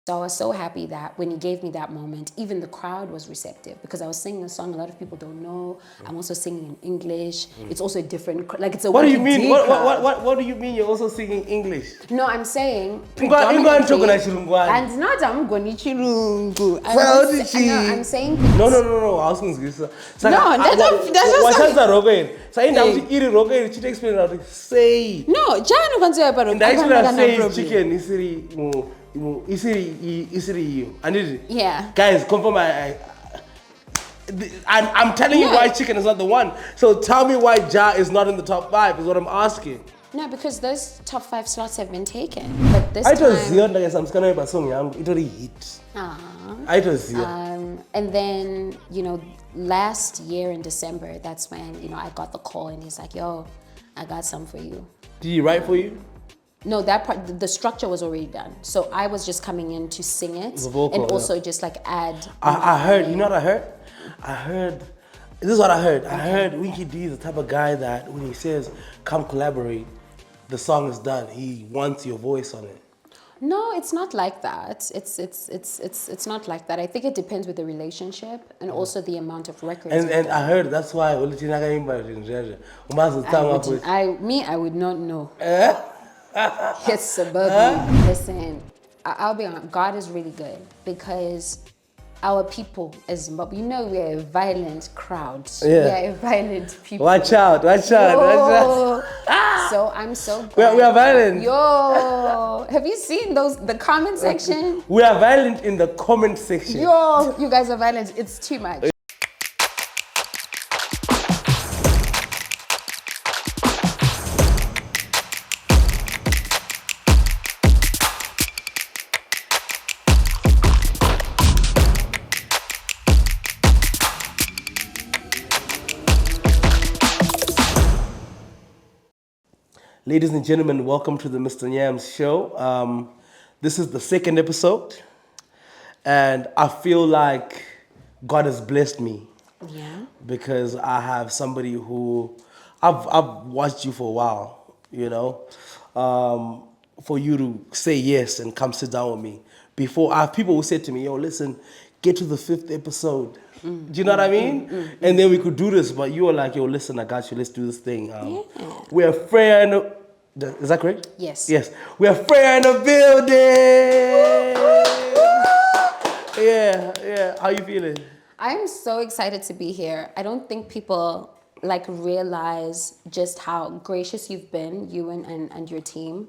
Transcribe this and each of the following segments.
So I was so happy that when he gave me that moment, even the crowd was receptive because I was singing a song a lot of people don't know. I'm also singing in English. It's also a different, like it's a What do you Winky mean? D crowd. What do you mean you're also singing English? No, I'm saying Ingani and not I'm going chirungu. I'm saying No, I was going to say. No, that's just Washanza rogain. Say now iri rogain chite explain how to say. No, Janu can say about And actually say chicken isiri. I need it. Yeah. Guys, confirm I'm telling you why chicken is not the one. So tell me why Ja is not in the top 5 is what I'm asking. No, because those top 5 slots have been taken. But this I time... was here, like I'm scanning by song, it already hit. I was here. And then, last year in December, that's when, I got the call and he's like, yo, I got some for you. Did he write for you? No, that part, the structure was already done. So I was just coming in to sing it vocal, and also just like add. I heard, you know what I heard? This is what I heard. I heard Winky D is the type of guy that when he says, come collaborate, the song is done. He wants your voice on it. No, it's not like that. It's not like that. I think it depends with the relationship and also the amount of records. And I heard that's why I would not know. It's above me. Listen, I'll be honest, God is really good because our people as Zimbabwe, we're a violent crowd. Yeah. We're a violent people. Watch out. So I'm so glad. We are violent. Yo, have you seen the comment section? We are violent in the comment section. Yo, you guys are violent. It's too much. Ladies and gentlemen, welcome to the Mr. Nyamz show. This is the second episode, and I feel like God has blessed me. Yeah. Because I have somebody who I've watched you for a while, for you to say yes and come sit down with me. Before I have people who said to me, "Yo, listen, get to the 5th episode." Do you know what I mean? And then we could do this, but you were like, "Yo, listen, I got you. Let's do this thing." We are Frya in the, is that correct? Yes. Yes. We are Frya in the building. Yeah. How you feeling? I'm so excited to be here. I don't think people realize just how gracious you've been, you and your team,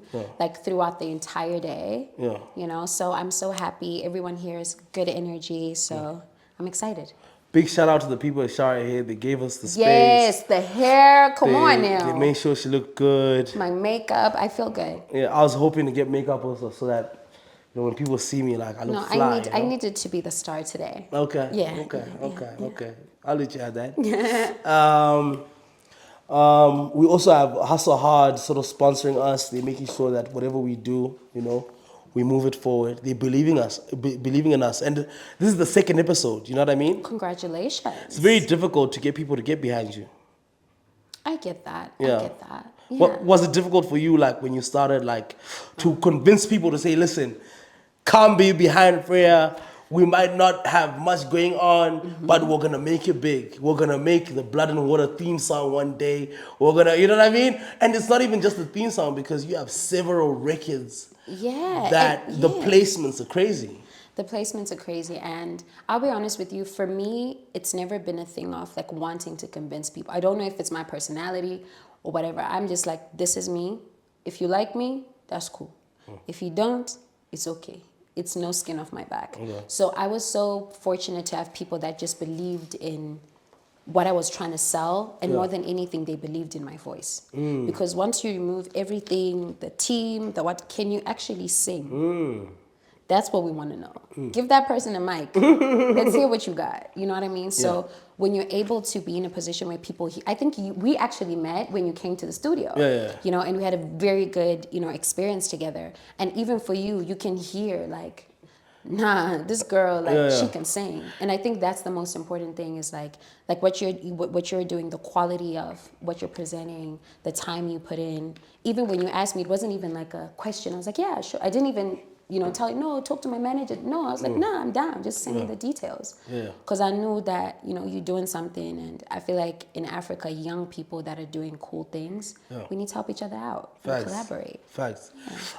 throughout the entire day. Yeah. So I'm so happy. Everyone here is good energy. So I'm excited. Big shout out to the people at Shara here. They gave us the space. Yes, the hair. Come on now. They made sure she looked good. My makeup. I feel good. Yeah, I was hoping to get makeup also so that when people see me, I look fly. I needed to be the star today. Okay. Yeah. Okay. I'll let you have that. We also have Hustle Hard sort of sponsoring us. They're making sure that whatever we do, we move it forward. They're believing in us. And this is the second episode, you know what I mean? Congratulations. It's very difficult to get people to get behind you. I get that. Yeah. I get that. Yeah. What was it difficult for you, when you started, to convince people to say, listen, come be behind Frya. We might not have much going on, but we're going to make it big. We're going to make the Blood and Water theme song one day. We're going to, you know what I mean? And it's not even just the theme song because you have several records. Yeah. The placements are crazy. The placements are crazy. And I'll be honest with you, for me, it's never been a thing of wanting to convince people. I don't know if it's my personality or whatever. I'm just this is me. If you like me, that's cool. If you don't, it's okay. It's no skin off my back. Okay. So I was so fortunate to have people that just believed in what I was trying to sell, and more than anything, they believed in my voice. Because once you remove everything, the team, can you actually sing? That's what we want to know. Give that person a mic. Let's hear what you got. You know what I mean? So when you're able to be in a position where people, I think we actually met when you came to the studio. Yeah. And we had a very good, experience together. And even for you, you can hear nah, this girl, she can sing. And I think that's the most important thing is what you're doing, the quality of what you're presenting, the time you put in. Even when you asked me, it wasn't even a question. I was like, yeah, sure. I didn't even no, talk to my manager. No, I was like, nah, I'm down. Just send me the details. Yeah. Because I knew that, you're doing something. And I feel like in Africa, young people that are doing cool things, we need to help each other out and collaborate. Facts.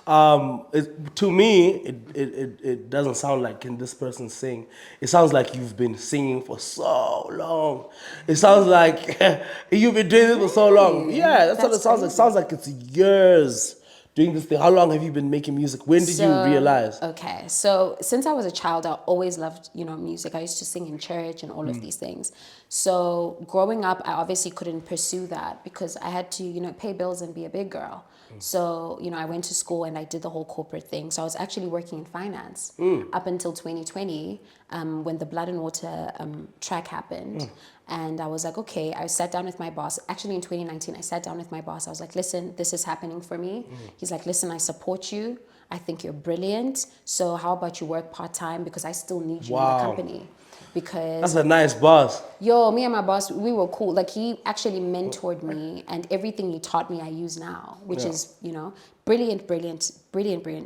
To me, it doesn't sound like, can this person sing? It sounds like you've been singing for so long. It sounds like you've been doing this for so long. Yeah, that's what it sounds like. It sounds like it's years doing this thing. How long have you been making music? When did you realize? Okay, so since I was a child, I always loved, music. I used to sing in church and all of these things. So growing up, I obviously couldn't pursue that because I had to, pay bills and be a big girl. So, I went to school and I did the whole corporate thing. So I was actually working in finance up until 2020 when the Blood and Water track happened. And I was like, okay, I sat down with my boss. Actually, in 2019, I sat down with my boss. I was like, listen, this is happening for me. He's like, listen, I support you. I think you're brilliant. So how about you work part-time because I still need you in the company. Because that's a nice boss. Yo, me and my boss, we were cool. Like he actually mentored me and everything he taught me I use now, which is, brilliant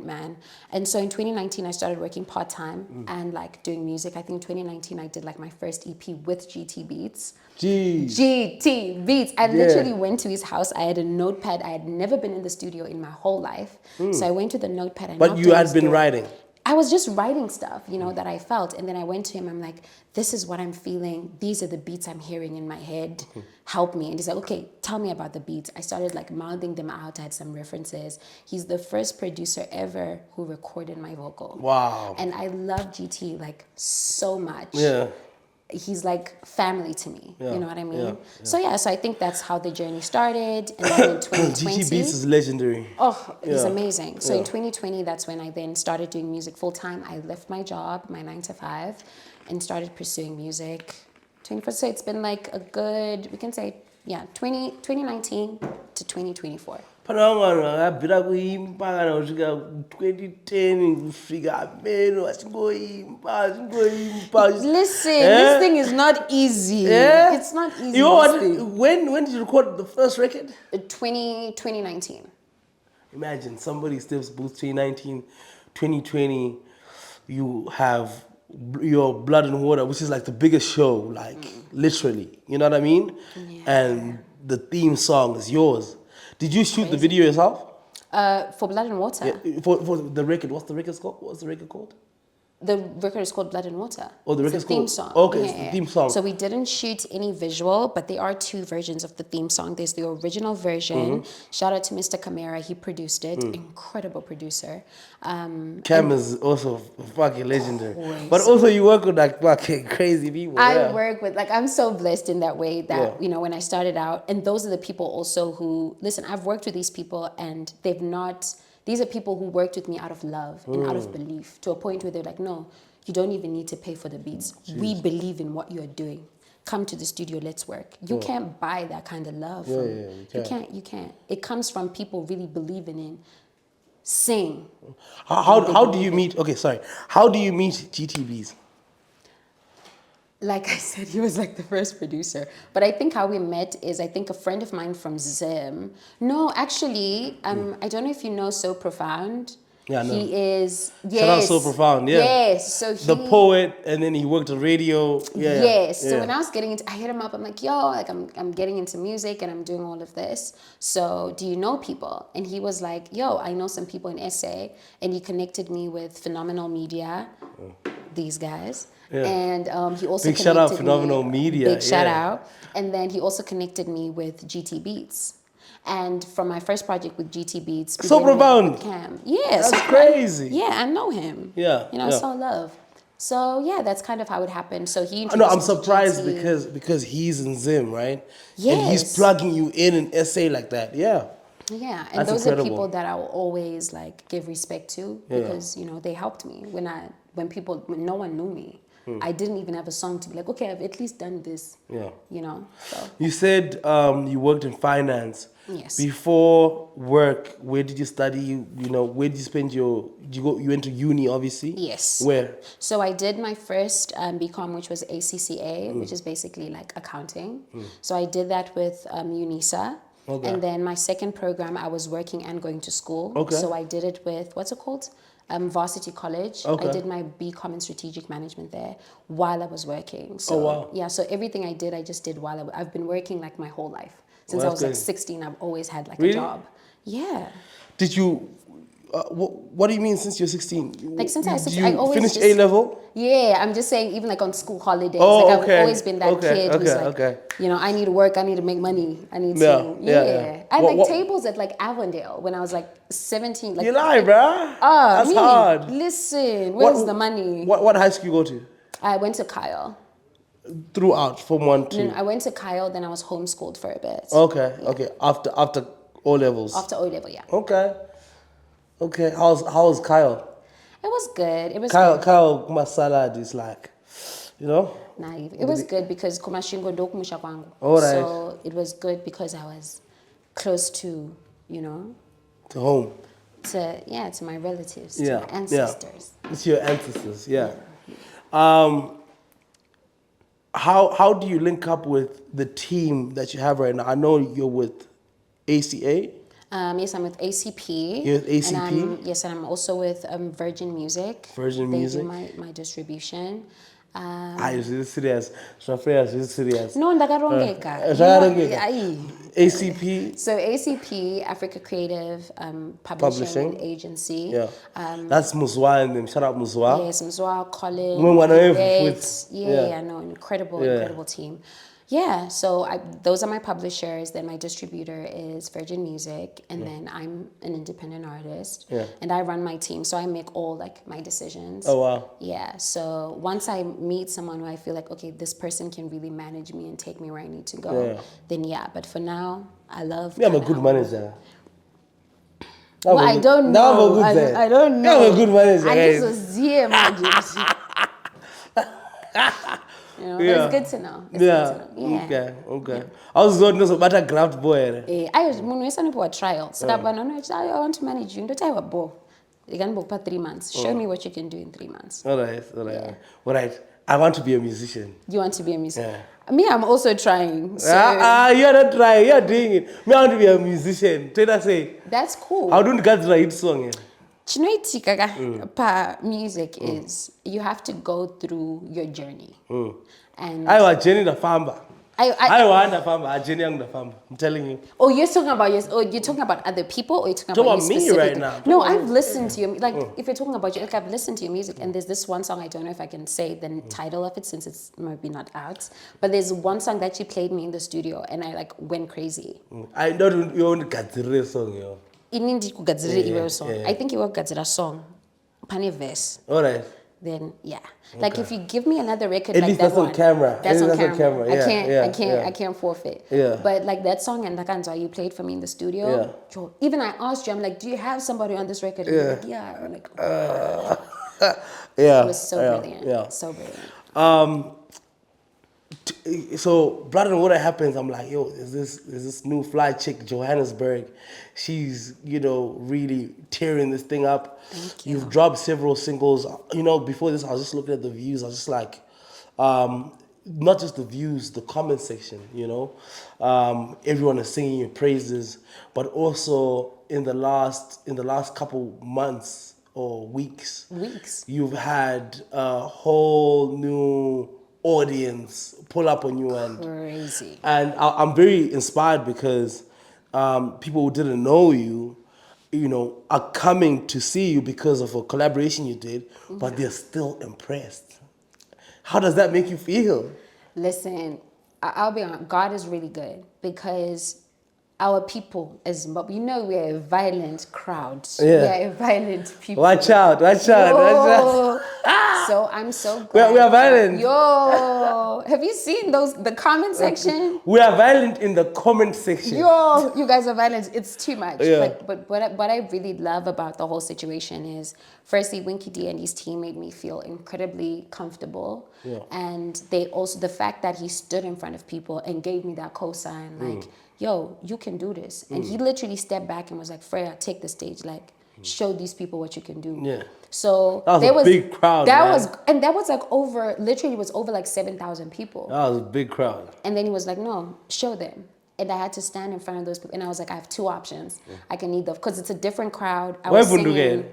man. And so in 2019, I started working part-time and like doing music. I think 2019, I did like my first EP with GT Beats. GT Beats. I literally went to his house. I had a notepad. I had never been in the studio in my whole life. So I went to the notepad and But you had been writing. I was just writing stuff, that I felt. And then I went to him, I'm like, this is what I'm feeling. These are the beats I'm hearing in my head. Help me. And he's like, okay, tell me about the beats. I started like mouthing them out. I had some references. He's the first producer ever who recorded my vocal. Wow. And I love GT like so much. Yeah. He's like family to me. You know what I mean? So I think that's how the journey started. And then in 2020... GT Beats is legendary. Oh, he's amazing. So in 2020, that's when I then started doing music full time. I left my job, my 9 to 5, and started pursuing music. So it's been like a good, we can say, 2019 to 2024. Ngabhira kuimba kana kusvika 2010 kusvika meno achingoimba. Listen, this thing is not easy. It's not easy. You know what? When did you record the first record? 2019. Imagine somebody steps booth 2019, 2020. You have your Blood and Water, which is like the biggest show, like literally. You know what I mean? Yeah. And the theme song is yours. Did you shoot the video yourself? For Blood and Water? Yeah, for the record. What's the record called? What's the record called? The record is called Blood and Water. Oh, the record's theme called? song. Okay, it's the theme song. So we didn't shoot any visual, but there are 2 versions of the theme song. There's the original version. Shout out to Mr. Camara. He produced it. Incredible producer. Cam is also fucking legendary. But also you work with like fucking crazy people. I work with, like, I'm so blessed in that way that, when I started out, and those are the people also who, listen, I've worked with these people and they've not... These are people who worked with me out of love and out of belief, to a point where they're like, no, you don't even need to pay for the beats. Jeez. We believe in what you're doing. Come to the studio, let's work. You can't buy that kind of love. You can't. It comes from people really believing in sing. How do you meet, how do you meet GTBs? Like I said, he was like the first producer. But I think how we met is, I think a friend of mine from Zim. No, actually, I don't know if you know So Profound. Yeah, I know. He is, Shout out So Profound, yeah. Yes. So the poet, and then he worked on radio. Yeah. Yes. So when I was getting into, I hit him up, I'm like, yo, like I'm getting into music and I'm doing all of this. So do you know people? And he was like, yo, I know some people in SA. And he connected me with Phenomenal Media, these guys. Yeah. And he also big shout out Phenomenal Media. Big shout out. And then he also connected me with GT Beats. And from my first project with GT Beats, So Profound. Cam. Yes. That's crazy. I know him. Yeah. So love. So that's kind of how it happened. So he introduced No, I'm me surprised to GT. because he's in Zim, right? Yes. And he's plugging you in an SA like that. Yeah. Yeah, and that's those incredible. are people that I will always like give respect to because they helped me when no one knew me. I didn't even have a song to be like, okay, I've at least done this. Yeah. So. You said you worked in finance. Yes. Before work, where did you study? Where did you spend you went to uni, obviously? Yes. Where? So I did my first BCom, which was ACCA, which is basically like accounting. So I did that with UNISA. Okay. And then my second program, I was working and going to school. Okay. So I did it with, what's it called? Varsity College. Okay. I did my BCom in strategic management there while I was working. So, wow. Yeah, so everything I did, I just did while I've been working like my whole life. Since I that's was like crazy. 16, I've always had like Really? a job. Yeah. Did you? What do you mean since you're 16? Like since I was Did 16, I you always finish just... A level? Yeah, I'm just saying, even like on school holidays, Oh, like okay. I've always been that Okay, kid who's okay, like, okay. you know, I need to work, I need to make money, I need Yeah, to, yeah. I had What- like what- tables at like Avondale when I was like 17. Like, You lie, bruh. That's me, hard. listen, where's the money? What high school you go to? I went to Kyle. Throughout, from 1, 2. No, I went to Kyle, then I was homeschooled for a bit. Okay, okay. After O levels. After O level, yeah. Okay. Okay. How's Kyle? It was good. It was Kyle, good. Kyle, my salad is like, you know. Naive. It was good because kumashingo dokumusha kwangu. All right. So it was good because I was close to, you know, To home. to my relatives, to Yeah. my ancestors. Yeah. It's your ancestors. Yeah. How do you link up with the team that you have right now? I know you're with ACA. Yes, I'm with ACP. You're with ACP? And I'm also with Virgin Music. Virgin they Music. do my distribution. Is this serious? Frya, is serious? No, ndakarongeka. Ndakarongeka. Aye. ACP. So ACP, Africa Creative Publishing Agency. Yeah. That's Muzwa and them. Shout out Muzwa. Yes, Mzwa, Colin, with- I know, incredible team. Yeah, so those are my publishers. Then my distributor is Virgin Music, and then I'm an independent artist. Yeah. And I run my team, so I make all like my decisions. Oh wow. Yeah, so once I meet someone who I feel like, okay, this person can really manage me and take me where I need to go, then yeah. But for now, I love. Yeah, I'm a good manager. Well, I don't know. I don't know. I'm a good manager. I just was here, you know, but it's good to know. It's good to know. Yeah. Okay. I was going to know about a graft boy. I was when we started a trial. So that one, I want to manage you. Don't I have a ball? You can book for 3 months. Show me what you can do in 3 months. All right. I want to be a musician. You want to be a musician? Yeah. Me, I'm also trying. So You're not trying. You're doing it. Me, I want to be a musician. Tell say. that's cool. How do you get the hit song? Pa music is you have to go through your journey. And I was Jenny the farmer. I want the farmer. I Jenny the farmer. I'm telling you. Oh, you're talking about you're talking about other people, or you're talking about you me specifically? right now. No, I've listened to your if you're talking about you, like I've listened to your music, and there's this one song I don't know if I can say the title of it since it's maybe not out, but there's one song that you played me in the studio, and I like went crazy. I know you only got the song, yo. Inindi kugadzirira iwe song. yeah. I think iwe kugadzira song. Pane verse. All right. Then yeah, like if you give me another record At like least that that's on one, camera. That's At on least that's camera. on camera. I can't forfeit. Yeah. But like that song and Ndakanzwa you played for me in the studio. Yeah. Even I asked you, I'm like, do you have somebody on this record? And you're like, yeah. I'm like, Yeah. it was so brilliant. Yeah. So brilliant. So Blood and Water happens. I'm like, yo, is this new fly chick Johannesburg? She's really tearing this thing up. Thank you. You've dropped several singles. Before this, I was just looking at the views. I was just like, not just the views, the comment section. Everyone is singing your praises, but also in the last couple months or weeks, you've had a whole new audience pull up on you, and Crazy. And I'm very inspired because people who didn't know you, are coming to see you because of a collaboration you did, but they're still impressed. How does that make you feel? Listen, I'll be honest, God is really good because our people, we're a violent crowd. Yeah. We're a violent people. Watch out. So I'm so glad. We are violent. Yo, have you seen the comment section? We are violent in the comment section. Yo, you guys are violent. It's too much. Yeah. But what I really love about the whole situation is, firstly, Winky D and his team made me feel incredibly comfortable. Yeah. And they also, the fact that he stood in front of people and gave me that cosign, like, yo, you can do this. And he literally stepped back and was like, Frya, take the stage. Like, show these people what you can do. Yeah. So that was a big crowd. That man. was like over like 7,000 people. That was a big crowd. And then he was like, no, show them. And I had to stand in front of those people. And I was like, I have two options. I can either, because it's a different crowd. I was singing.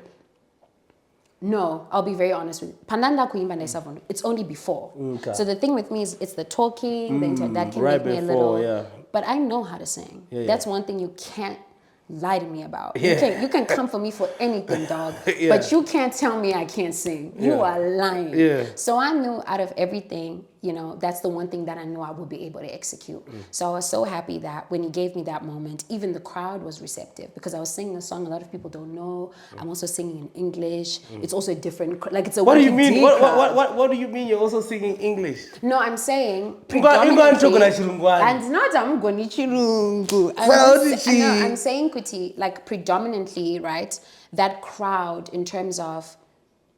No, I'll be very honest with you. Pandanda kuimba na it's only before. Okay. So the thing with me is it's the talking, that can right make me a before, little. yeah. But I know how to sing. Yeah, That's one thing you can't lie to me about. Yeah. You can come for me for anything, dog. Yeah. But you can't tell me I can't sing. You Yeah. are lying. Yeah. So I knew out of everything, that's the one thing that I knew I would be able to execute. So I was so happy that when he gave me that moment, even the crowd was receptive because I was singing a song a lot of people don't know. I'm also singing in English. It's also a different, like it's a What do you Winky mean? D What, crowd. what do you mean you're also singing English? No, I'm saying Ingwa nchokona chilungwani. and not I'm going chilungu. I'm saying Kuti, like predominantly, right? That crowd in terms of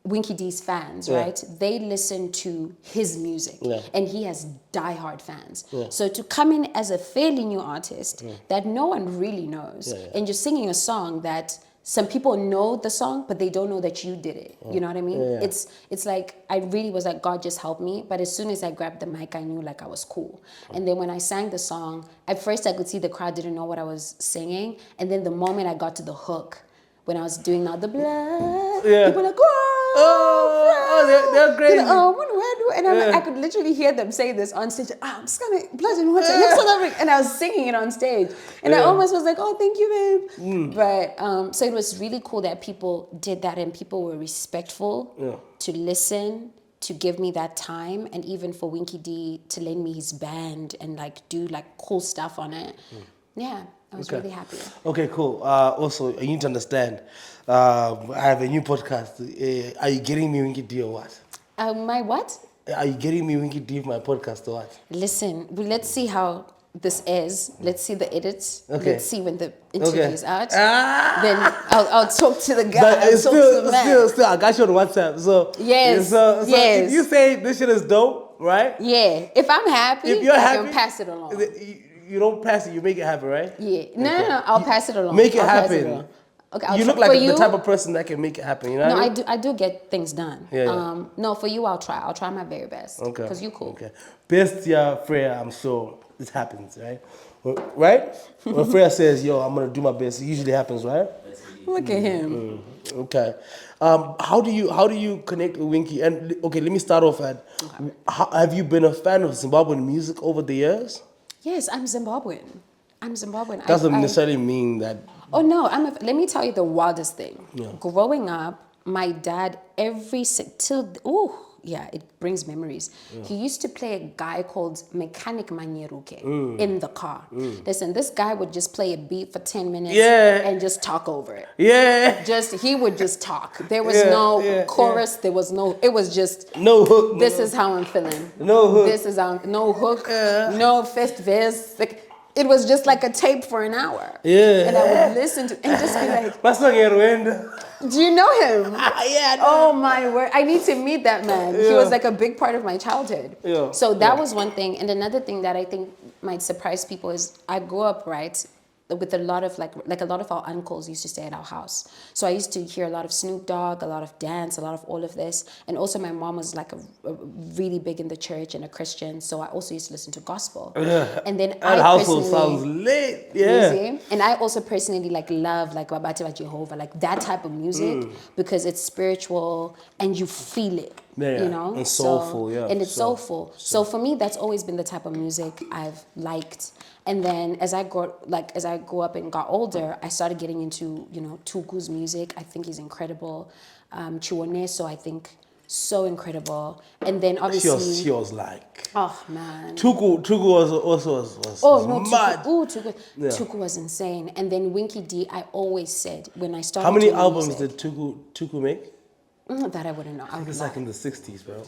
Winky D's fans, right? They listen to his music, and he has diehard fans. So to come in as a fairly new artist that no one really knows, and you're singing a song that some people know the song, but they don't know that you did it. You know what I mean? It's like I really was like, God just helped me. But as soon as I grabbed the mic, I knew like I was cool. And then when I sang the song, at first I could see the crowd didn't know what I was singing, and then the moment I got to the hook, when I was doing now the blood, people were like, they're crazy. What do I do? And I could literally hear them say this on stage. I'm just gonna blood and water. And I was singing it on stage, and I almost was like, oh, thank you, babe. But so it was really cool that people did that, and people were respectful to listen, to give me that time, and even for Winky D to lend me his band and like do like cool stuff on it. Yeah. I was really happy. Okay, cool. Also, you need to understand, I have a new podcast. Are you getting me Winky D or what? My what? Are you getting me Winky D for my podcast or what? Listen, let's see how this is. Let's see the edits. Okay. Let's see when the interview is out. Then I'll talk to the guy. But I'll talk to the man. still, I got you on WhatsApp. So Yes, so yes. if you say this shit is dope, right? Yeah. If I'm happy, If you're I happy, can pass it along. You don't pass it, you make it happen, right? Yeah. No. I'll pass it along. Make it I'll pass happen. along. Okay. You look like the type of person that can make it happen. You know? No, what I mean? I do get things done. Yeah. No, for you, I'll try. I'll try my very best. Okay. Because you cool. Okay. Best year, Frya, I'm sure this happens, right? Right? When Frya says, "Yo, I'm gonna do my best," it usually happens, right? Look at him. Okay. How do you connect with Winky? And okay, let me start off at. Have you been a fan of Zimbabwean music over the years? Yes, I'm Zimbabwean. Doesn't necessarily mean that. Oh no, let me tell you the wildest thing. Yeah. Growing up, my dad it brings memories. He used to play a guy called Mechanic Manyeruke in the car. Listen, this guy would just play a beat for 10 minutes and just talk over it. Yeah. He would just talk. There was no chorus, there was no, it was just no hook. This is how I'm feeling. No hook. This is how, no hook, no first verse. Like, it was just like a tape for an hour. Yeah. And I would listen to and just be like, do you know him? Yeah. Oh my word. I need to meet that man. He was like a big part of my childhood. Yeah. So that was one thing. And another thing that I think might surprise people is I grew up, right, with a lot of like a lot of our uncles used to stay at our house. So I used to hear a lot of Snoop Dogg, a lot of dance, a lot of all of this. And also my mom was like a really big in the church and a Christian. So I also used to listen to gospel. And then That household sounds lit. Yeah. You see? And I also personally like love like Babati wa Jehovah, like that type of music because it's spiritual and you feel it. Yeah, you know? and soulful, And it's soulful. So for me, that's always been the type of music I've liked. And then as I grew up and got older, I started getting into, Tuku's music. I think he's incredible. Chiwoneso, I think, so incredible. And then obviously She was like, oh man. Tuku was mad. Tuku was insane. And then Winky D, I always said when I started. How many doing albums music, did Tuku make? that I wouldn't know. I would It's lie. like in the 60s, bro. I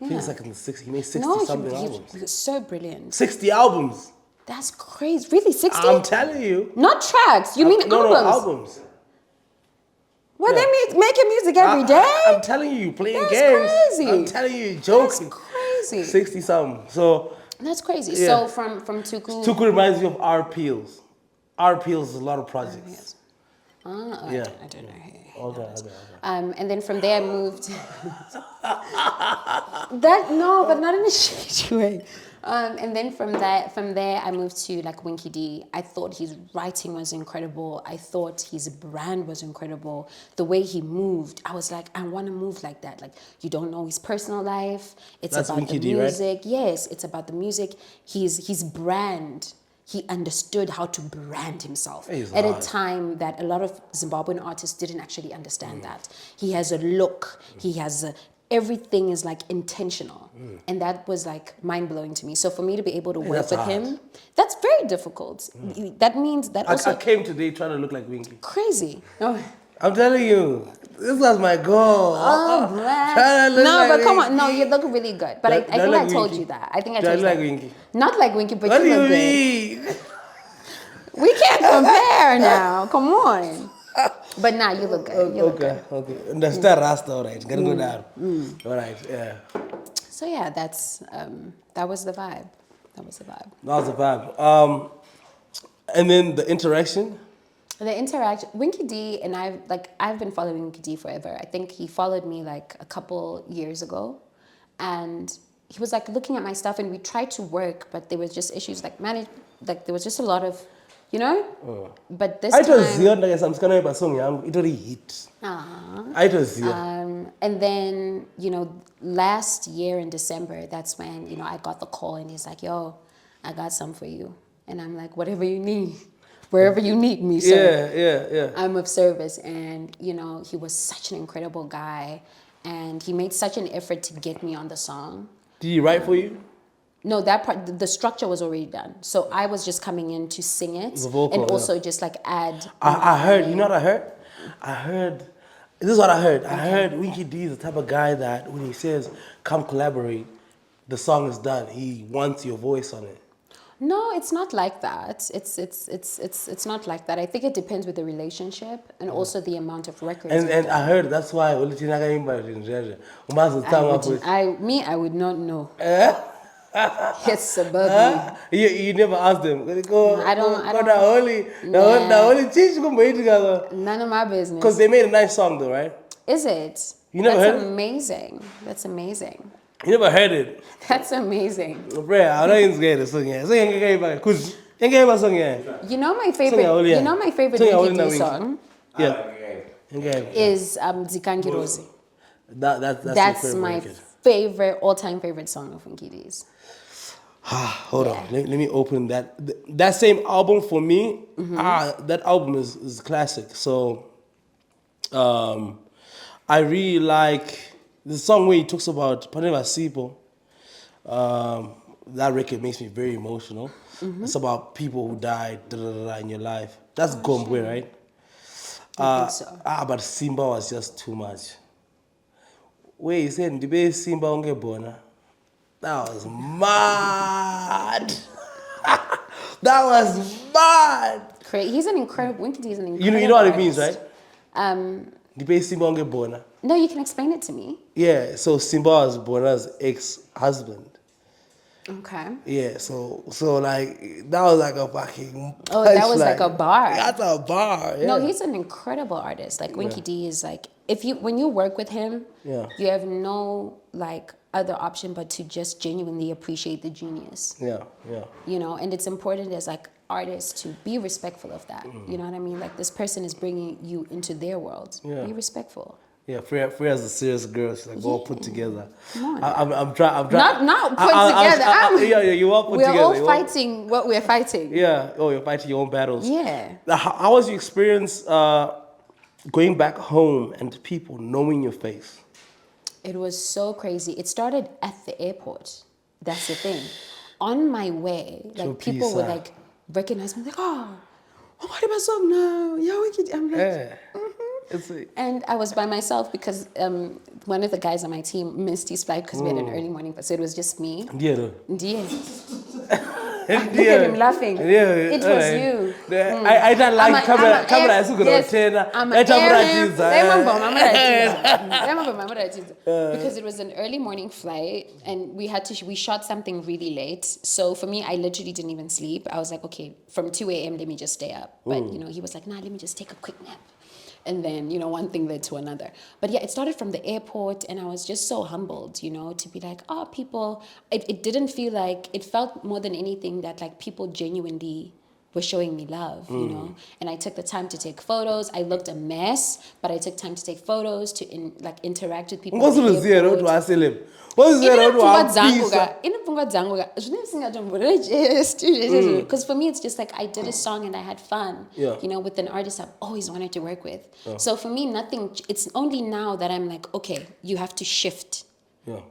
think it's like in the 60s. He made 60 No, something he albums. was so brilliant. 60 albums. That's crazy. Really, 60? I'm telling you. Not tracks. You mean albums? No, albums. Well, they making music every day. I'm telling you, playing That's games. crazy. I'm telling you, joking. That's crazy. 60 something. So That's crazy. Yeah. So from Tuku. Tuku reminds me of R. Peels. R. Peels is a lot of projects. Yeah. I don't know. Okay. And then from there I moved. But not in a shady way. And then from there, I moved to like Winky D. I thought his writing was incredible. I thought his brand was incredible. The way he moved, I was like, I want to move like that. Like, you don't know his personal life. It's That's about Winky the D, right? music. Yes, it's about the music. His brand. He understood how to brand himself He's at a hard. time that a lot of Zimbabwean artists didn't actually understand that. He has a look. He has everything is like intentional, and that was like mind blowing to me. So for me to be able to work that's with hard. him, that's very difficult. That means that also I came today trying to look like Winky. crazy. No, I'm telling you, this was my goal. oh, Trying to look no, like but come on, Winky. no, you look really good. But Do I I think look I told Winky? you that. I think I Do I told you look that. like Winky? Not like Winky, but What do you you look good. mean? We can't compare now. Come on. But now you look good. You look good. Okay. That's that Rasta, all right. Gotta go down. All right, yeah. So yeah, that's that was the vibe. That was the vibe. That was the vibe. And then the interaction. The interaction, Winky D and I've been following Winky D forever. I think he followed me like a couple years ago, and he was like looking at my stuff, and we tried to work, but there was just issues like there was just a lot of, you know. But this I told time, Zion that I'm gonna have a song. It already hit. I told Zion. and then last year in December, that's when I got the call, and he's like, "Yo, I got some for you," and I'm like, "Whatever you need." Wherever you need me, sir. Yeah. I'm of service. And, he was such an incredible guy. And he made such an effort to get me on the song. Did he write for you? No, that part, the structure was already done. So I was just coming in to sing it. The vocal, and also just like add. I heard, you know what I heard? This is what I heard. I heard Winky D is the type of guy that when he says, come collaborate, the song is done. He wants your voice on it. No, it's not like that. It's not like that. I think it depends with the relationship and also the amount of records. And I heard that's why I would not know. It's suburban. You never asked them. I don't. The only change together. None of my business. Because they made a nice song though, right? Is it? You never That's heard it? amazing. That's amazing. You never heard it. That's amazing. Frya, I don't even get it. Song yeah. You know my favorite. You know my favorite Winky D song Yeah. is Zikangi Rosi. That's That's my all-time favorite song of Winky D's. Hold on. Let me open that. That same album for me. That album is classic. So, I really like the song where he talks about Paneva Sipo. That record makes me very emotional. It's about people who died in your life. That's Gombwe, right? I think so. But Simba was just too much. Wait, he said, "Dibe Simba ongebona." That was mad. That was mad. He's an incredible. Winky D is an incredible. You know what it artist. means, right? Dibe Simba ongebona. No, you can explain it to me. Yeah, so Simba was Bona's ex-husband. Okay. Yeah, so like that was like a fucking. Oh, that was like a bar. That's a bar. Yeah. No, he's an incredible artist. Like Winky D is like, when you work with him, you have no like other option but to just genuinely appreciate the genius. Yeah. And it's important as like artists to be respectful of that. You know what I mean? Like this person is bringing you into their world. Yeah. Be respectful. Yeah, Frya's a serious girl. She's like all put together. Come on. I'm trying. Not put together. Yeah, you all put together. We're all fighting what we're fighting. Yeah. Oh, you're fighting your own battles. Yeah. How was your experience going back home and people knowing your face? It was so crazy. It started at the airport. That's the thing. On my way, like people would like recognize me, like, oh, what about song now? Yeah, I'm like, And I was by myself because one of the guys on my team missed his flight because we had an early morning, so it was just me. Yeah. Look at him laughing. It was you. I don't like camera. Because it was an early morning flight and we shot something really late. So for me, I literally didn't even sleep. I was like, okay, from 2 a.m. let me just stay up. But he was like, nah, let me just take a quick nap. And then, you know, one thing led to another. But yeah, it started from the airport, and I was just so humbled, you know, to be like, oh, people, it didn't feel like, it felt more than anything that like people genuinely were showing me love, you know. And I took the time to take photos. I looked a mess, but I took time to take photos, to interact with people at the airport. Because for me it's just like I did a song and I had fun, Yeah. you know, with an artist I've always wanted to work with. So for me, nothing, it's only now that I'm like, okay, you have to shift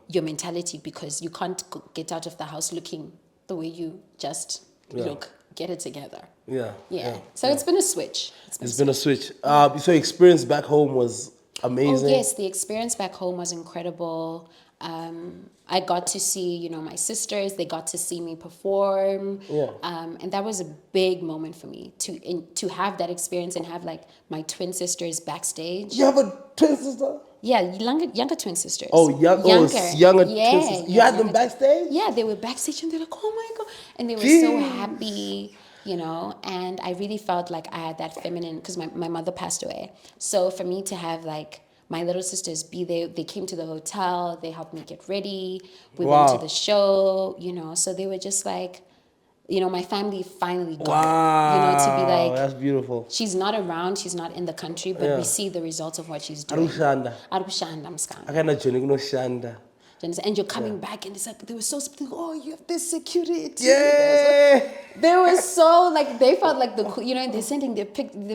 your mentality, because you can't get out of the house looking the way you just look. Get it together. So it's been a switch. It's been a switch. So experience back home was amazing. Oh yes, the experience back home was incredible. I got to see, you know, my sisters. They got to see me perform. And that was a big moment for me to have that experience and have like my twin sisters backstage. You have a twin sister? Yeah, younger twin sisters. Younger twin sisters. You had them backstage? Yeah, they were backstage and they're like, oh my God. And they were so happy, you know, and I really felt like I had that feminine, because my mother passed away. So for me to have like my little sisters be there, they came to the hotel, they helped me get ready. We went to the show, you know, so they were just like, you know, my family finally got it, you know, to be like, that's beautiful. She's not around, she's not in the country, but we see the results of what she's doing. Arushanda. And you're coming back, and it's like, they were so, oh, you have this security. Yeah. They were so, like, they felt like the, you know, they're sending their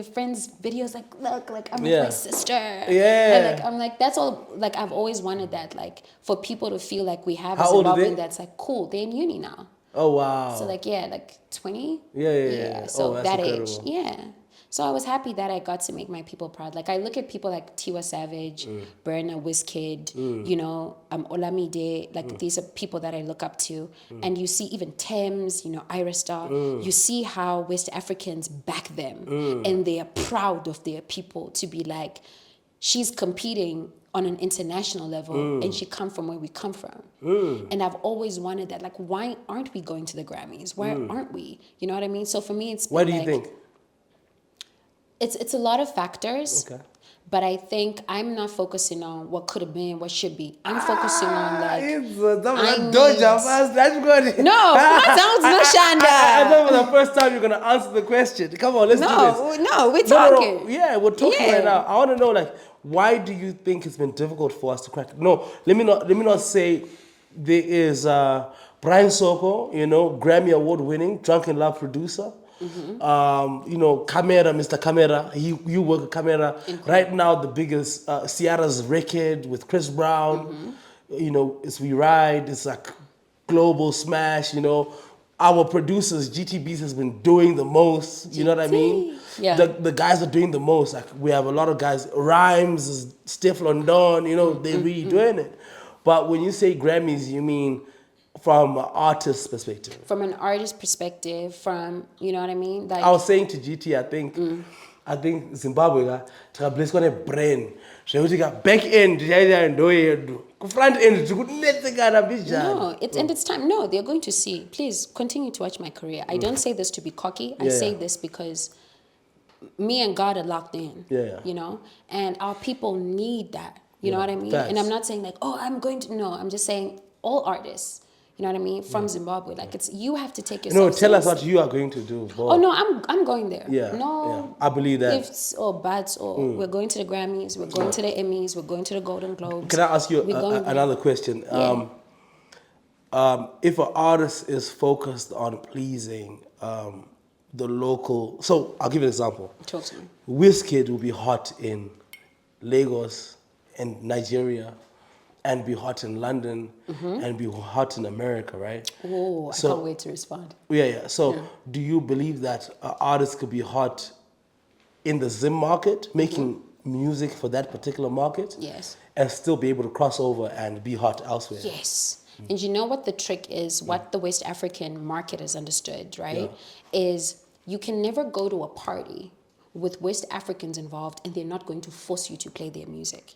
friends videos, like, look, like, I'm with my sister. And like, I'm like, that's all, like, I've always wanted that, like, for people to feel like we have a Zimbabwean that's like, cool, they're in uni now. Oh, wow. So like, yeah, like 20? Yeah. So that's that incredible. age, yeah. So I was happy that I got to make my people proud. Like I look at people like Tiwa Savage, Burna, Wizkid, you know, Olamide, like these are people that I look up to. And you see even Thames, you know, Ira Star, you see how West Africans back them and they are proud of their people to be like, she's competing on an international level and she come from where we come from. And I've always wanted that. Like, why aren't we going to the Grammys? Why aren't we? You know what I mean? So for me, it's been Why do you think? It's a lot of factors. Okay. But I think I'm not focusing on what could have been, what should be. I'm focusing on like that's good. No, not Shanda. I know for the first time you're gonna answer the question. Come on, let's do this. No, we're talking. No. Yeah, we're talking right now. I want to know, like, why do you think it's been difficult for us to crack? No, let me not say there is Brian Soko, you know, Grammy Award winning, Drunk in Love producer. You know, Camera, Mr. Camera, you work with Camera. Right now, the biggest, Ciara's record with Chris Brown, you know, it's We Ride, it's like global smash, you know. Our producers, GTBs has been doing the most, you know what I mean? Yeah. The guys are doing the most. Like we have a lot of guys, Rhymes, Stiff London, you know, they're really doing it. But when you say Grammys, you mean from an artist's perspective? From an artist perspective, from, you know what I mean? Like, I was saying to GT, I think Zimbabwe blessed on a brain. So you got back end, front end, no, it's time. No, they're going to see. Please continue to watch my career. I don't say this to be cocky. I say this because me and God are locked in. You know, and our people need that. You know what I mean? And I'm not saying like, oh, I'm going to. No, I'm just saying all artists. You know what I mean? From Zimbabwe, like it's, you have to take yourself. No, tell us what you are going to do. Oh no, I'm going there. No, I believe that. Ifs or buts or we're going to the Grammys, we're going to the Emmys, we're going to the Golden Globes. Can I ask you another question? If an artist is focused on pleasing the local, so I'll give you an example. Talk to me. Wizkid will be hot in Lagos and Nigeria, and be hot in London, and be hot in America, right? Oh, I can't wait to respond. So do you believe that artists could be hot in the Zim market, making music for that particular market? Yes. And still be able to cross over and be hot elsewhere? Yes. And you know what the trick is, what the West African market has understood, right? Is you can never go to a party with West Africans involved and they're not going to force you to play their music.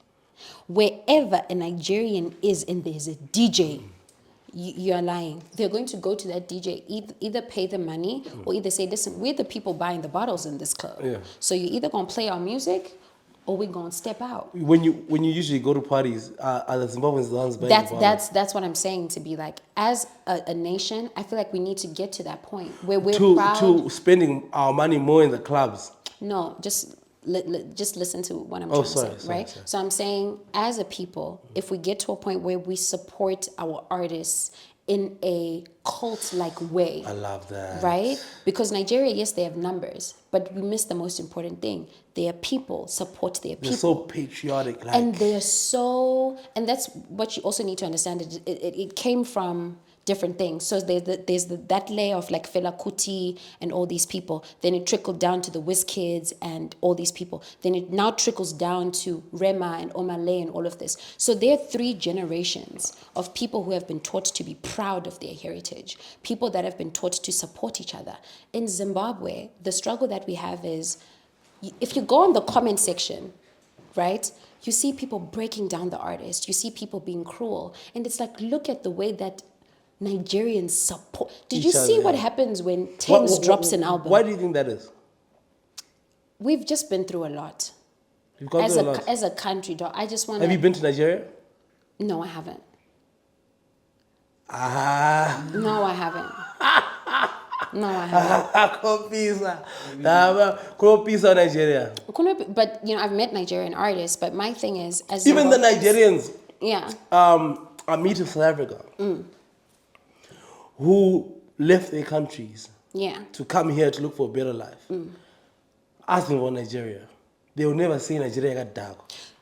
Wherever a Nigerian is and there's a DJ, you're lying. They're going to go to that DJ, either pay the money or either say, listen, we're the people buying the bottles in this club. So you're either going to play our music or we're going to step out. When you usually go to parties, are the Zimbabweans the ones buying the bottles? That's what I'm saying, to be like, as a nation, I feel like we need to get to that point where we're proud. To spending our money more in the clubs. No, just listen to what I'm trying to say, right? Sorry. So I'm saying, as a people, if we get to a point where we support our artists in a cult-like way. I love that. Right? Because Nigeria, yes, they have numbers, but we miss the most important thing. Their people support their people. They're so patriotic. Like. And they're so, and that's what you also need to understand. It came from different things. So there's that layer of like Fela Kuti and all these people. Then it trickled down to the WizKids and all these people. Then it now trickles down to Rema and Omale and all of this. So there are 3 generations of people who have been taught to be proud of their heritage. People that have been taught to support each other. In Zimbabwe, the struggle that we have is, if you go on the comment section, right, you see people breaking down the artist. You see people being cruel. And it's like, look at the way that Nigerians support. Did you see what happens when Thames drops an album? Why do you think that is? We've just been through a lot. You've gone through a lot. As a country, dog. I just want to... Have you been to Nigeria? No, I haven't. Ah. No, I haven't. No, I haven't. Pizza, Nigeria. But, you know, I've met Nigerian artists, but my thing is... as even the Nigerians... Yeah. I meet in South Africa who left their countries to come here to look for a better life. Ask them about Nigeria. They will never say Nigeria got dark.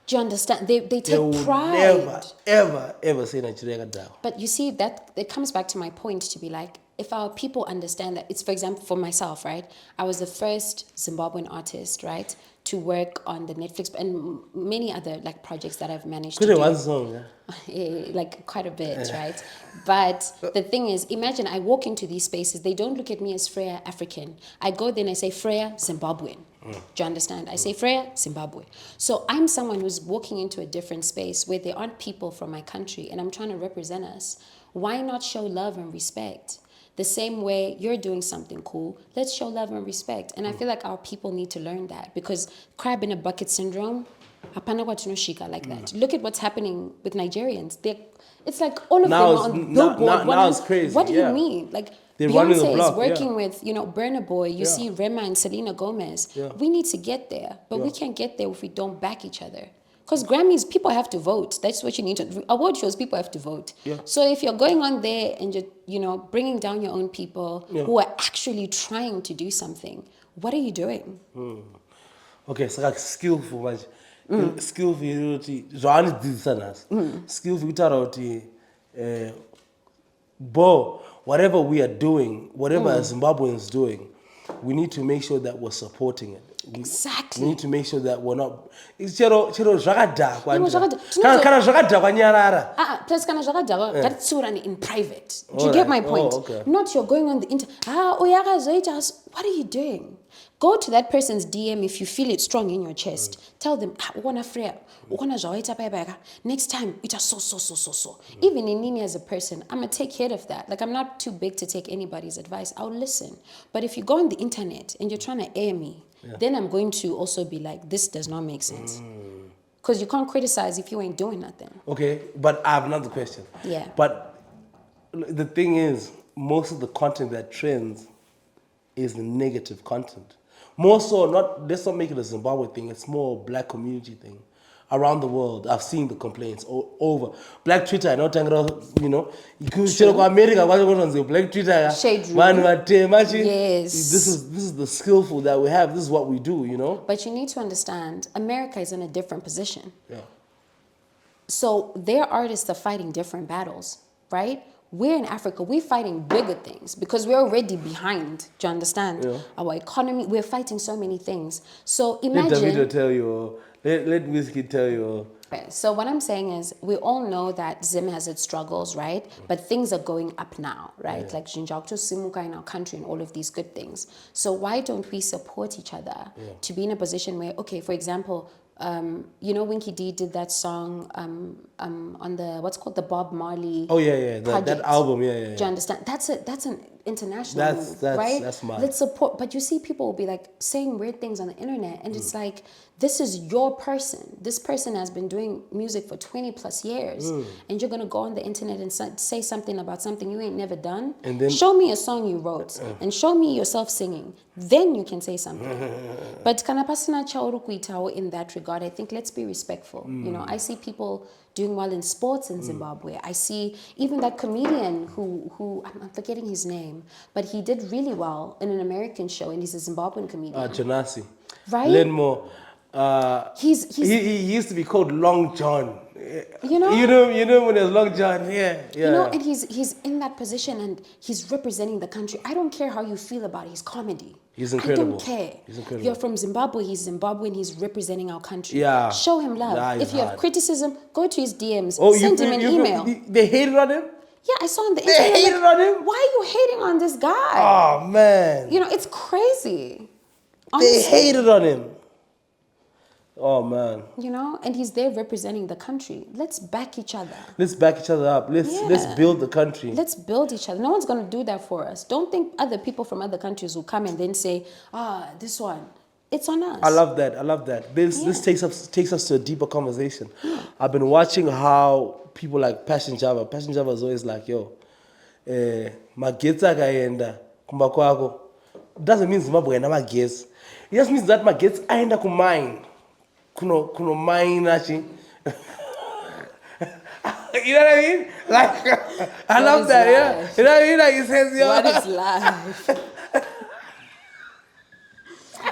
Do you understand? They take pride. They will never, ever say Nigeria got dark. But you see, that it comes back to my point to be like, if our people understand that, it's, for example, for myself, right? I was the first Zimbabwean artist, right, to work on the Netflix and many other like projects that I've managed to do. One song, like quite a bit, right? But the thing is, imagine I walk into these spaces, they don't look at me as Frya African. I go there and I say Frya Zimbabwean. Do you understand? I say Frya Zimbabwe. So I'm someone who's walking into a different space where there aren't people from my country and I'm trying to represent us. Why not show love and respect? The same way you're doing something cool, let's show love and respect. And I feel like our people need to learn that, because crab in a bucket syndrome, hapana kwa tunoshika like that. Look at what's happening with Nigerians. It's like all of them are on Billboard. Now it's crazy. What do you mean? Like, they're running the Beyonce block, is working with, you know, Burna Boy. You see Rema and Selena Gomez. We need to get there, but we can't get there if we don't back each other. Because Grammys, people have to vote. That's what you need to... Award shows, people have to vote. So if you're going on there and you're, you know, bringing down your own people who are actually trying to do something, what are you doing? Okay, so like skillful, much. Skillful, you skillful, whatever we are doing, whatever Zimbabweans doing, we need to make sure that we're supporting it. Exactly. We need to make sure that we're not. It's chero zvakadhakwa. Plus kana zvakadhakwa ngatitsiurane in private. Do you get my point? Not you're going on the internet. What are you doing? Go to that person's DM if you feel it strong in your chest. Tell them, Frya, next time, it's so. Even in me as a person, I'm going to take heed of that. Like, I'm not too big to take anybody's advice. I'll listen. But if you go on the internet and you're trying to air me, then I'm going to also be like, this does not make sense. Because you can't criticize if you ain't doing nothing. Okay, but I have another question. Yeah. But the thing is, most of the content that trends is the negative content. More so, let's not make it a Zimbabwe thing, it's more a black community thing. Around the world, I've seen the complaints over. Black Twitter, I know, you know, you could go America, Black Twitter. Shade room. Yes. This is the skillful that we have, this is what we do, you know. But you need to understand, America is in a different position. So their artists are fighting different battles, right? We're in Africa, we're fighting bigger things because we're already behind. Do you understand? Our economy, we're fighting so many things. So imagine... Let Davido tell you, let Whiskey tell you. So what I'm saying is, we all know that Zim has its struggles, right? But things are going up now, right? Like Jinjakto Simuka in our country and all of these good things. So why don't we support each other to be in a position where, okay, for example, you know, Winky D did that song on the, what's called the Bob Marley that album, Do you understand? That's an international move, right? That's mad. Let's support. But you see, people will be like saying weird things on the internet, and it's like, this is your person. This person has been doing music for 20 plus years, and you're gonna go on the internet and say something about something you ain't never done. And then show me a song you wrote, and show me yourself singing. Then you can say something. But kanapasina chauru kuitao in that regard. I think let's be respectful. You know, I see people doing well in sports in Zimbabwe. I see even that comedian who I'm forgetting his name, but he did really well in an American show, and he's a Zimbabwean comedian. Janasi. Right? Lenmore. He used to be called Long John. You know when there's Long John, You know, and he's in that position and he's representing the country. I don't care how you feel about his comedy. He's incredible. I don't care. He's incredible. You're from Zimbabwe, he's Zimbabwean, he's representing our country. Yeah. Show him love. Nah, if you have criticism, go to his DMs, send him an email. They hated on him? Yeah, I saw on the They internet. hated on him? Why are you hating on this guy? Oh, man. You know, it's crazy. They hated on him. Oh, man. You know, and he's there representing the country. Let's back each other. Let's back each other up. Let's build the country. Let's build each other. No one's going to do that for us. Don't think other people from other countries will come and then say, this one. It's on us. I love that. This takes us to a deeper conversation. I've been watching how people like Passion Java is always like, yo, magetsa kaenda kumba kwako. Doesn't mean Zimbabwe na magetsi. It just means that magetsi aenda ku mine. Kuno mine actually. You know what I mean? Like, I love that, yeah. You know what I mean? Like, it says, yo. What is life?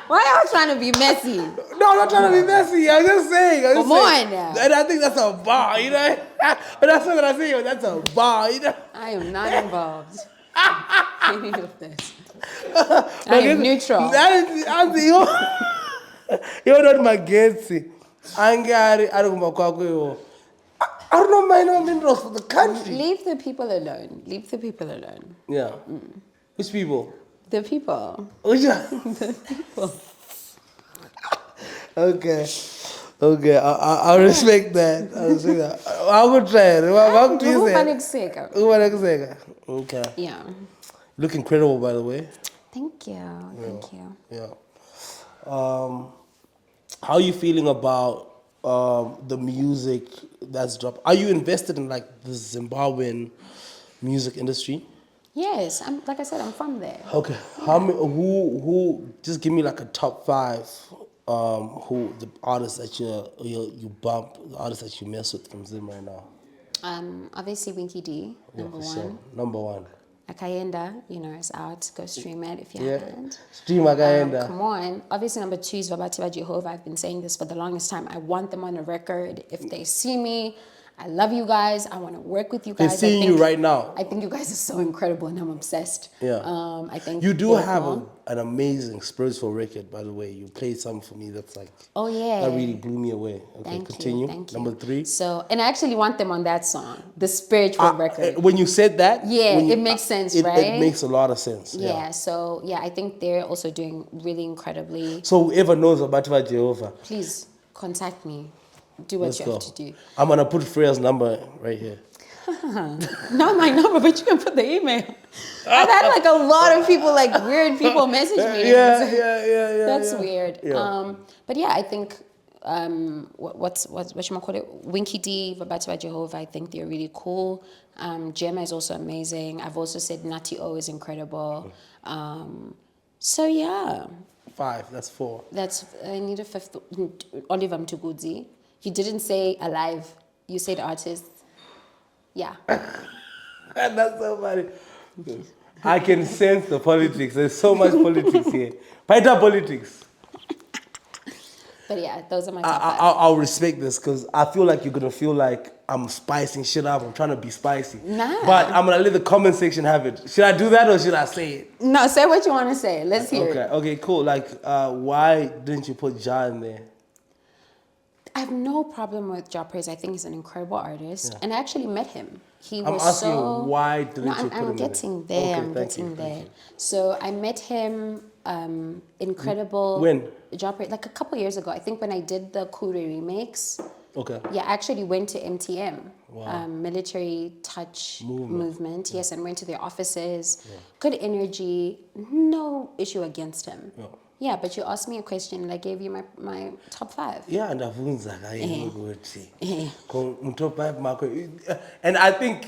Why are you trying to be messy? No, I'm not trying to be messy. I'm just saying. Come on now. And I think that's a bar, you know? But that's what I say, that's a bar, you know? I am not involved in any of this. I am neutral. You're not my guest. I don't know my minerals for the country. Leave the people alone. Leave the people alone. Yeah. Which people? The people. The people. Okay. I respect that. I will try it. Okay. Yeah. Look incredible, by the way. Thank you. Thank you. Yeah. How are you feeling about the music that's dropped? Are you invested in like the Zimbabwean music industry? Yes, like I said, I'm from there. Okay. How many? Who? Just give me like a top 5. Who the artists that you bump, the artists that you mess with from Zim right now? Obviously Winky D, number one. Sure. Number 1. Akayenda, is out. Go stream it if you haven't. Stream Akayenda. Come on. Obviously, number 2 is Vabatiba Jehovah. I've been saying this for the longest time. I want them on a record. If they see me, I love you guys. I want to work with you guys. They're seeing you right now. I think you guys are so incredible, and I'm obsessed. Yeah. I think you do have an amazing spiritual record, by the way. You played something for me that's like, oh yeah, that really blew me away. Okay, continue. Thank you. Number 3. So, and I actually want them on that song, the spiritual record. When you said that, it makes sense, right? It makes a lot of sense. Yeah. So I think they're also doing really incredibly. So whoever knows about Jehovah, please contact me. Do what you have to do. I'm gonna put Frya's number right here. Not my number, but you can put the email. I've had like a lot of people, like weird people, message me. Yeah. That's weird. Yeah. But yeah, I think what you call it? Winky D, Vabatiba Jehovah. I think they're really cool. Gemma is also amazing. I've also said Natty O is incredible. So yeah. 5. That's 4. I need a 5th. Oliver Mtugudzi. You didn't say alive. You said artist. Yeah. That's so funny. I can sense the politics. There's so much politics here. Fighter politics. But yeah, those are my top 5. I'll respect this because I feel like you're going to feel like I'm spicing shit up. I'm trying to be spicy. Nah. But I'm going to let the comment section have it. Should I do that or should I say it? No, say what you want to say. Let's hear it. Okay, cool. Like, why didn't you put Ja in there? I have no problem with Ja Praise. I think he's an incredible artist. Yeah. And I actually met him. I'm asking why didn't you put him in there? I'm getting there. I'm getting there. So I met him, incredible. When? Ja Praise, like a couple years ago. I think when I did the Kure remakes. Okay. Yeah, I actually went to MTM, Military Touch Movement. Yes, and went to their offices. Good energy, no issue against him. Yeah. Yeah, but you asked me a question and I gave you my top 5. Yeah, ndavunza ukuthi top 5 mark. And I think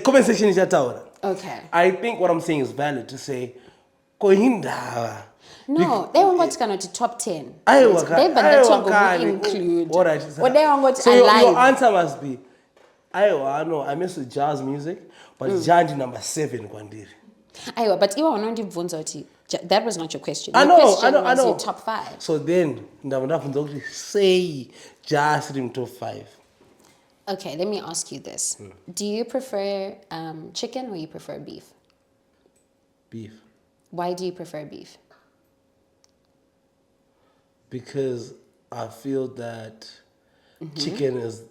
comment section is Okay. I think what I'm saying is valid to say koindaba. No, they won't go to top 10. Aiwa, They but the top will include. All right. Or they won't go to So your alive. answer must be I know I mess with jazz music, but jazz number 7 kwandiri. Aiwa, but Iwa Onondi Vunzoti, that was not your question. I Your know, question I know. was your top 5. So then, say jazz in top 5. Okay, let me ask you this. Do you prefer chicken or you prefer beef? Beef. Why do you prefer beef? Because I feel that chickens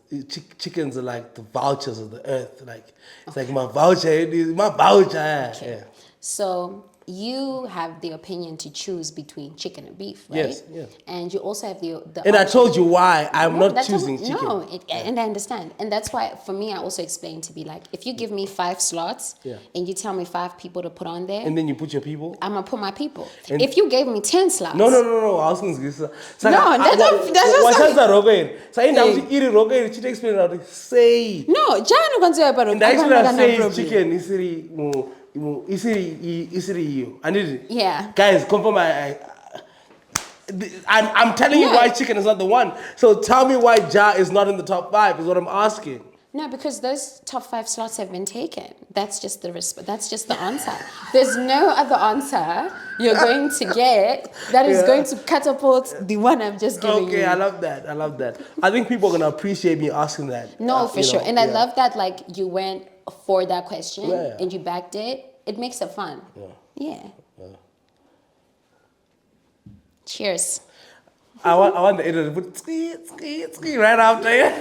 are like the vouchers of the earth. Like it's like my voucher, it is my voucher. Okay. Yeah. So you have the opinion to choose between chicken and beef, right? Yes. And you also have the And I option- told you why I'm No, not that's choosing chicken. No, and I understand. And that's why, for me, I also explain to be like, if you give me 5 slots and you tell me 5 people to put on there, And then you put your people. I'm going to put my people. And- If you gave me 10 slots. No. I was going to say. that's just- So in that eat rogaine, she explain how to say. No, Janu can say about And I actually say chicken isiri you. I need it. Yeah. Guys, confirm I'm telling you why chicken is not the one. So tell me why Ja is not in the top 5 is what I'm asking. No, because those top 5 slots have been taken. That's just the That's just the answer. There's no other answer you're going to get that is going to catapult the one I'm just giving you. Okay, I love that. I think people are gonna appreciate me asking that. No, for sure. And I love that like you went for that question and you backed it. It makes it fun. Yeah. Cheers. I want the editor to put ski right after you.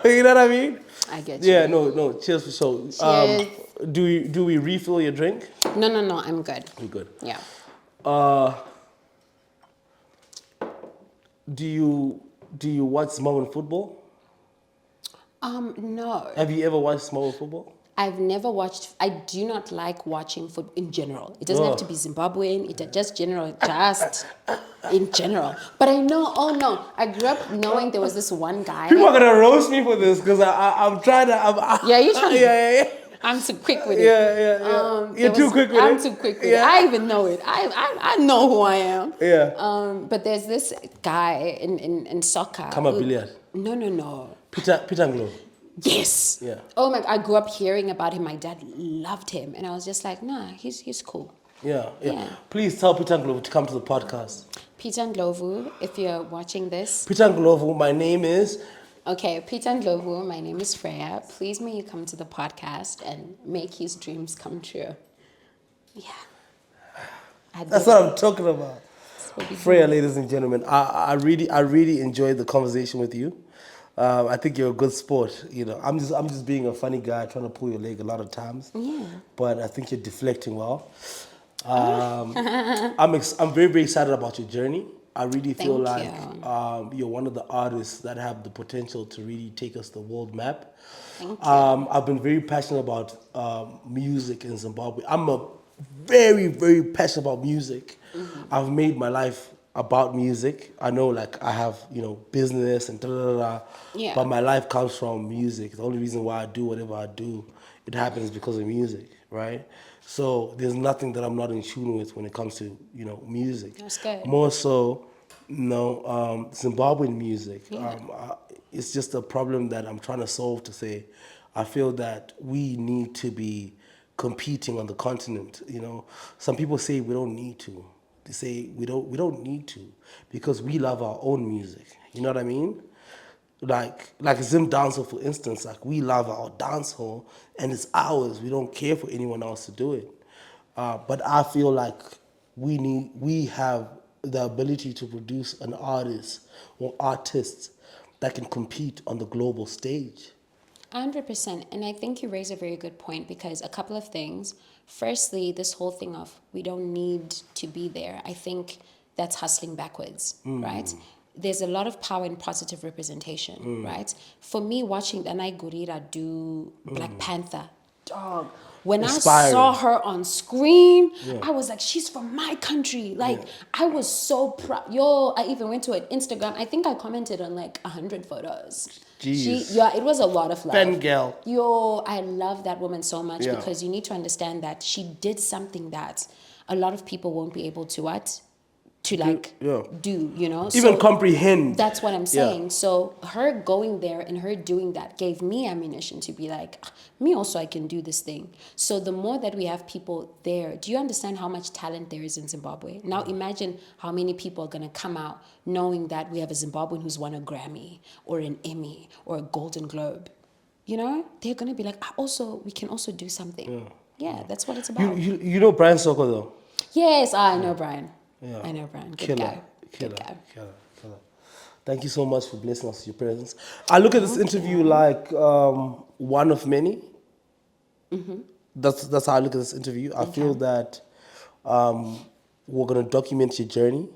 You know what I mean? I get you. Yeah, no. Cheers for sure. Cheers. Do we refill your drink? No. I'm good. We're good. Yeah. Do you watch Zimbabwean football? No. Have you ever watched Zimbabwean football? I've never watched. I do not like watching football in general. It doesn't have to be Zimbabwean. It just general, just in general. But I know. Oh no! I grew up knowing there was this one guy. People are gonna roast me for this because I'm trying to. Yeah, you trying to. Yeah. I'm too quick with it. Yeah. You're too quick with it. I'm too quick with it. I even know it. I know who I am. Yeah. But there's this guy in soccer. Kama Billiard. No. Peter Nglo. Yes. Yeah. Oh my! I grew up hearing about him. My dad loved him, and I was just like, nah, he's cool. Yeah. Please tell Peter Nglo to come to the podcast. Peter Ndlovu, if you're watching this. Peter Nglo, my name is. Okay, Peter Ndlovu, my name is Frya. Please may you come to the podcast and make his dreams come true. Yeah. That's what I'm talking about. Frya, ladies and gentlemen, I really enjoyed the conversation with you. I think you're a good sport. You know, I'm just being a funny guy trying to pull your leg a lot of times. Yeah. But I think you're deflecting well. I'm very, very excited about your journey. I really feel like you're one of the artists that have the potential to really take us the world map. Thank you. I've been very passionate about music in Zimbabwe. I'm a very, very passionate about music. Mm-hmm. I've made my life about music. I know, like, I have, business and Yeah. but my life comes from music. The only reason why I do whatever I do, it happens because of music, right? So there's nothing that I'm not in tune with when it comes to, music. That's good. More so, Zimbabwean music. Yeah. It's just a problem that I'm trying to solve to say, I feel that we need to be competing on the continent, Some people say we don't need to. They say we don't need to because we love our own music. You know what I mean? Like Zim dancehall, for instance, like we love our dancehall and it's ours. We don't care for anyone else to do it. But I feel like we have the ability to produce an artist or artists that can compete on the global stage. 100%. And I think you raise a very good point because a couple of things. Firstly, this whole thing of we don't need to be there. I think that's hustling backwards, right? there's a lot of power in positive representation, right? For me, watching Danai Gurira do Black Panther, dog. When I Inspiring. saw her on screen, I was like, she's from my country. Like, I was so proud. Yo, I even went to an Instagram. I think I commented on like 100 photos. Jeez. It was a lot of love. Fangirl. Yo, I love that woman so much Yeah. because you need to understand that she did something that a lot of people won't be able to what? To like do, you know? Even So comprehend. that's what I'm saying. Yeah. So her going there and her doing that gave me ammunition to be like, "Ah, me also, I can do this thing." So the more that we have people there, do you understand how much talent there is in Zimbabwe? Now imagine how many people are going to come out knowing that we have a Zimbabwean who's won a Grammy or an Emmy or a Golden Globe. You know, they're going to be like, we can also do something. Yeah, that's what it's about. You know Brian Soko though? Yes, I know Brian. Yeah. I know Brian. Good Killer. guy. Killer. Good guy. Killer. Thank you so much for blessing us with your presence. I look at this interview like one of many. That's how I look at this interview. I feel that we're gonna document your journey.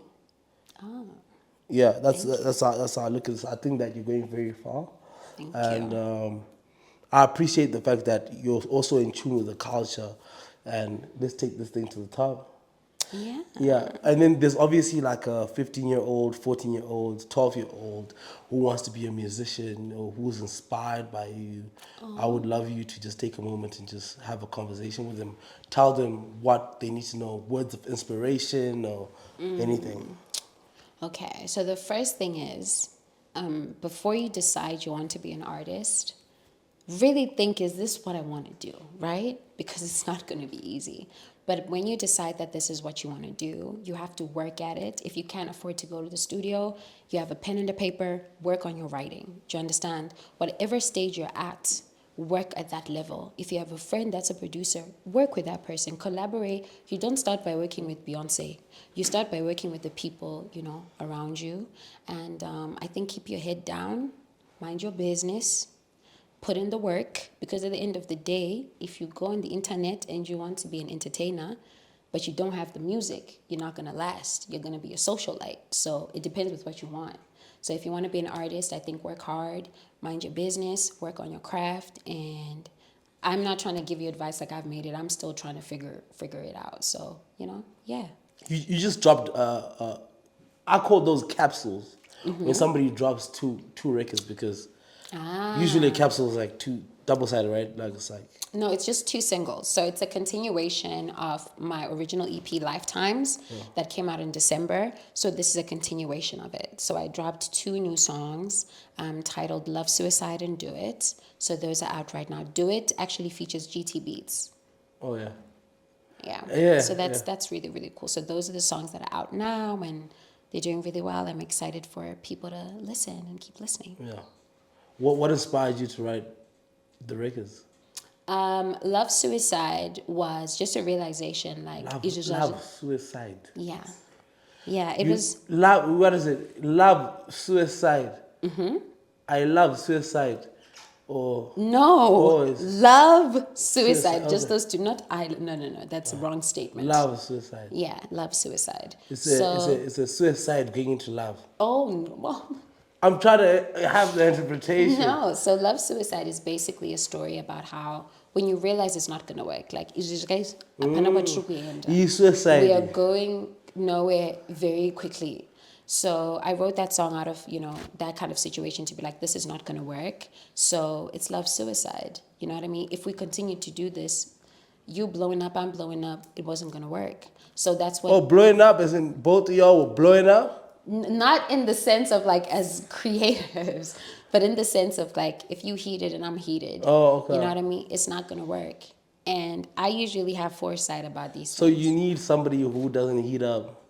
Yeah, that's how I look at this. I think that you're going very far. Thank And you. I appreciate the fact that you're also in tune with the culture and let's take this thing to the top. Yeah. Yeah, and then there's obviously like a 15-year-old, 14-year-old, 12-year-old who wants to be a musician or who's inspired by you. I would love you to just take a moment and just have a conversation with them. Tell them what they need to know, words of inspiration or anything. Okay, so the first thing is, before you decide you want to be an artist, really think, is this what I want to do, right? Because it's not going to be easy. But when you decide that this is what you want to do, you have to work at it. If you can't afford to go to the studio, you have a pen and a paper, work on your writing. Do you understand? Whatever stage you're at, work at that level. If you have a friend that's a producer, work with that person, collaborate. You don't start by working with Beyonce. You start by working with the people, you know, around you. And I think keep your head down, mind your business, put in the work, because at the end of the day, if you go on the internet and you want to be an entertainer, but you don't have the music, you're not going to last. You're going to be a socialite. So it depends with what you want. So if you want to be an artist, I think work hard, mind your business, work on your craft. And I'm not trying to give you advice like I've made it. I'm still trying to figure it out. So, you know, yeah. You just dropped, I call those capsules when somebody drops two records because usually a capsule is like two double-sided, right? Like it's like... No, it's just 2 singles. So it's a continuation of my original EP, Lifetimes, that came out in December. So this is a continuation of it. So I dropped 2 new songs titled Love, Suicide, and Do It. So those are out right now. Do It actually features GT Beats. Oh, yeah. Yeah. So that's really, really cool. So those are the songs that are out now and they're doing really well. I'm excited for people to listen and keep listening. Yeah. What inspired you to write the records? Love, Suicide was just a realization. Like, Love, suicide. Yeah. Yeah, it was... Love, what is it? Love, suicide. I love suicide. Or... No, love, suicide. Suicide, Just okay. those two. Not I. No. That's a wrong statement. Love, suicide. Yeah, love, suicide. It's a suicide going into love. Oh, no. I'm trying to have the interpretation. No, so Love, Suicide is basically a story about how when you realize it's not going to work, like, guys, Suicide. we are going nowhere very quickly. So I wrote that song out of, you know, that kind of situation to be like, this is not going to work. So it's Love, Suicide. You know what I mean? If we continue to do this, you blowing up, I'm blowing up, it wasn't going to work. So that's what... Oh, blowing up as in both of y'all were blowing up? Not in the sense of like as creatives, but in the sense of like if you heated and I'm heated. Oh, okay. You know what I mean? It's not going to work. And I usually have foresight about these So things. you need somebody who doesn't heat up.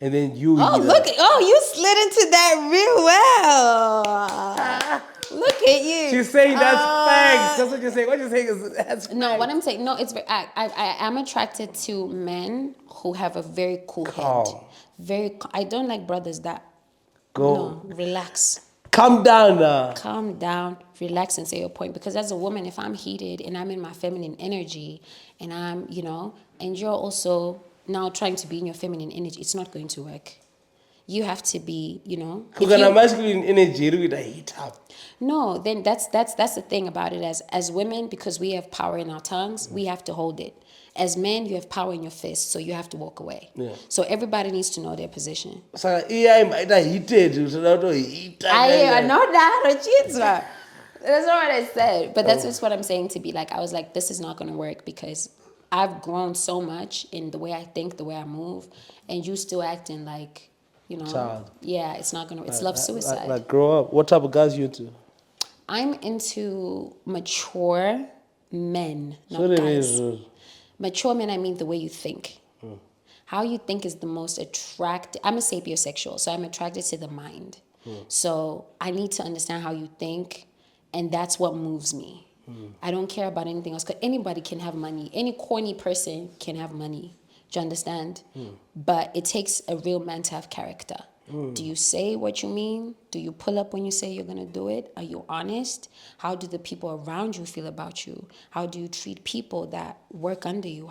And then you heat look up. you slid into that real well. Look at you. She's saying that's facts. That's what you're saying. What you're saying is that's No, facts. what I'm saying, no, it's I am attracted to men who have a very cool Calm. head. I don't like brothers that Go. No, relax. Calm down now. Calm down, relax, and say your point. Because as a woman, if I'm heated and I'm in my feminine energy and I'm, you know, and you're also now trying to be in your feminine energy, it's not going to work. you have to be, you know. if Because you- masculine energy with a heat up. No, then that's the thing about it. As women, because we have power in our tongues, we have to hold it. As men, you have power in your fists, so you have to walk away. Yeah. So everybody needs to know their position. So AI might have heated. So not heat. I know that, or cheats, man. That's not what I said. But that's just what I'm saying to be like, I was like, this is not going to work because I've grown so much in the way I think, the way I move, and you still acting like, you know. Child. Yeah, it's not going to, it's love suicide. Like grow up. What type of guys you into? I'm into mature men, not So it guys. is. Mature men, I mean the way you think. How you think is the most attractive. I'm a sapiosexual, so I'm attracted to the mind. So I need to understand how you think, and that's what moves me. I don't care about anything else, because anybody can have money. Any corny person can have money. Do you understand? But it takes a real man to have character. Do you say what you mean? Do you pull up when you say you're going to do it? Are you honest? How do the people around you feel about you? How do you treat people that work under you?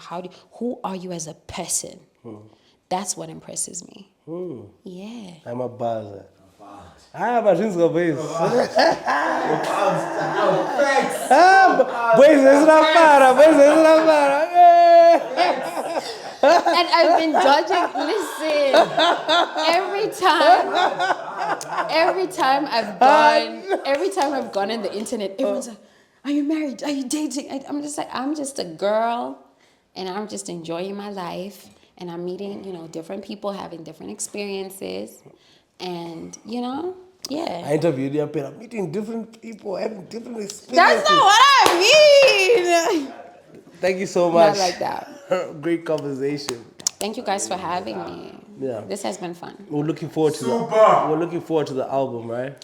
Who are you as a person? That's what impresses me. Yeah. I'm a buzzer. Ah, but she's got base. Boys, it's not para. Boys, it's not para. And I've been dodging. Listen, every time I've gone on the internet, everyone's like, "Are you married? Are you dating?" I'm just like, I'm just a girl, and I'm just enjoying my life, and I'm meeting, you know, different people, having different experiences, and you know, yeah. I interviewed you, I'm meeting different people, having different experiences. That's not what I mean. Thank you so much. Not like that. Great conversation. Thank you guys for having me. Yeah. This has been fun. We're looking forward to the album, right?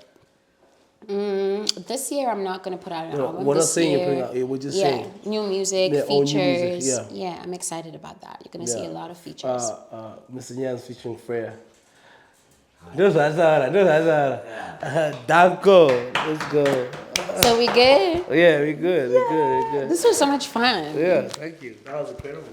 This year I'm not gonna put out an album. We're not This saying you're year, putting out. We're just saying new music, Yeah, all new features. music, Yeah, I'm excited about that. You're gonna see a lot of features. Mr Nyamz featuring Frya. Danko. Let's go. So we good? Yeah, we good. We good. This was so much fun. Yeah, thank you. That was incredible.